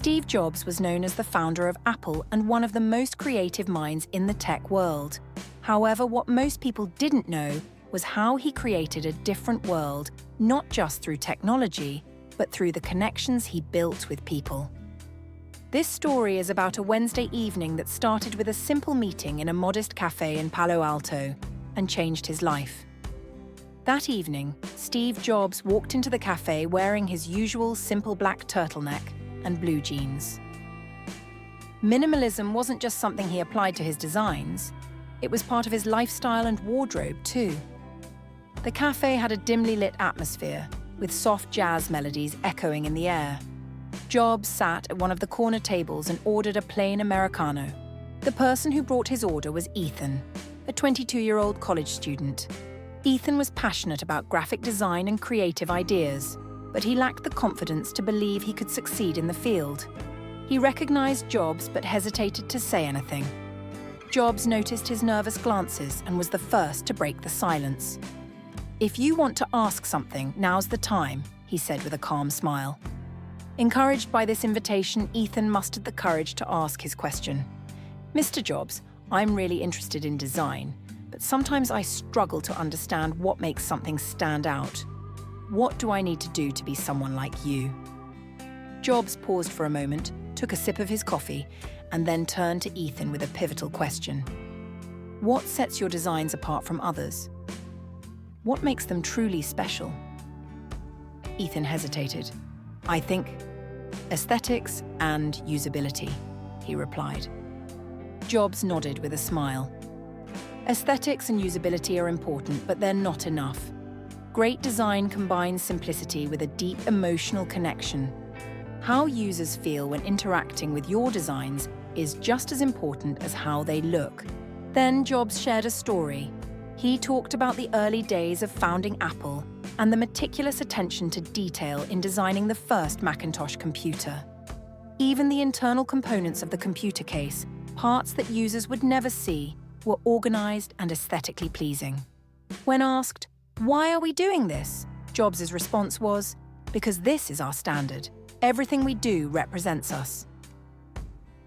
Steve Jobs was known as the founder of Apple and one of the most creative minds in the tech world. However, what most people didn't know was how he created a different world, not just through technology, but through the connections he built with people. This story is about a Wednesday evening that started with a simple meeting in a modest cafe in Palo Alto and changed his life. That evening, Steve Jobs walked into the cafe wearing his usual simple black turtleneck and blue jeans. Minimalism wasn't just something he applied to his designs, it was part of his lifestyle and wardrobe too. The cafe had a dimly lit atmosphere, with soft jazz melodies echoing in the air. Jobs sat at one of the corner tables and ordered a plain Americano. The person who brought his order was Ethan, a 22-year-old college student. Ethan was passionate about graphic design and creative ideas, but he lacked the confidence to believe he could succeed in the field. He recognized Jobs but hesitated to say anything. Jobs noticed his nervous glances and was the first to break the silence. "If you want to ask something, now's the time," he said with a calm smile. Encouraged by this invitation, Ethan mustered the courage to ask his question. "Mr. Jobs, I'm really interested in design, but sometimes I struggle to understand what makes something stand out. What do I need to do to be someone like you?" Jobs paused for a moment, took a sip of his coffee, and then turned to Ethan with a pivotal question. "What sets your designs apart from others? What makes them truly special?" Ethan hesitated. "I think aesthetics and usability," he replied. Jobs nodded with a smile. Aesthetics and usability are important, but they're not enough. Great design combines simplicity with a deep emotional connection. How users feel when interacting with your designs is just as important as how they look. Then Jobs shared a story. He talked about the early days of founding Apple and the meticulous attention to detail in designing the first Macintosh computer. Even the internal components of the computer case, parts that users would never see, were organized and aesthetically pleasing. When asked, "Why are we doing this?" Jobs' response was, "Because this is our standard. Everything we do represents us."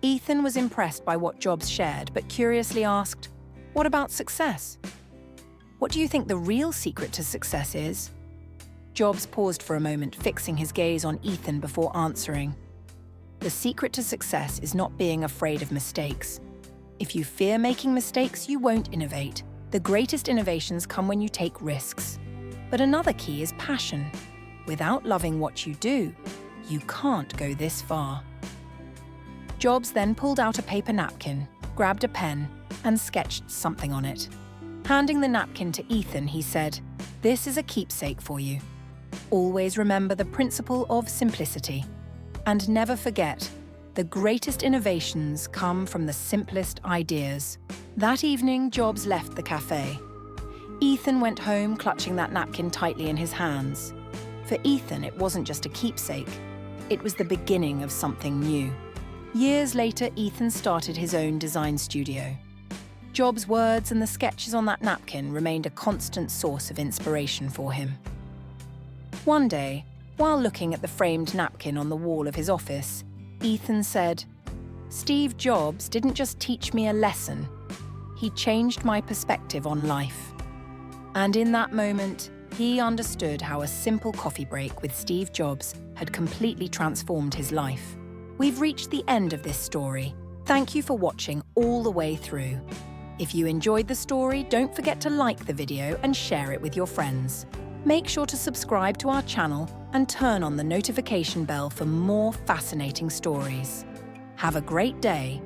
Ethan was impressed by what Jobs shared, but curiously asked, "What about success? What do you think the real secret to success is?" Jobs paused for a moment, fixing his gaze on Ethan before answering. "The secret to success is not being afraid of mistakes. If you fear making mistakes, you won't innovate. The greatest innovations come when you take risks. But another key is passion. Without loving what you do, you can't go this far." Jobs then pulled out a paper napkin, grabbed a pen, and sketched something on it. Handing the napkin to Ethan, he said, "This is a keepsake for you. Always remember the principle of simplicity. And never forget, the greatest innovations come from the simplest ideas." That evening, Jobs left the cafe. Ethan went home clutching that napkin tightly in his hands. For Ethan, it wasn't just a keepsake. It was the beginning of something new. Years later, Ethan started his own design studio. Jobs' words and the sketches on that napkin remained a constant source of inspiration for him. One day, while looking at the framed napkin on the wall of his office, Ethan said, "Steve Jobs didn't just teach me a lesson, he changed my perspective on life." And in that moment, he understood how a simple coffee break with Steve Jobs had completely transformed his life. We've reached the end of this story. Thank you for watching all the way through. If you enjoyed the story, don't forget to like the video and share it with your friends. Make sure to subscribe to our channel and turn on the notification bell for more fascinating stories. Have a great day.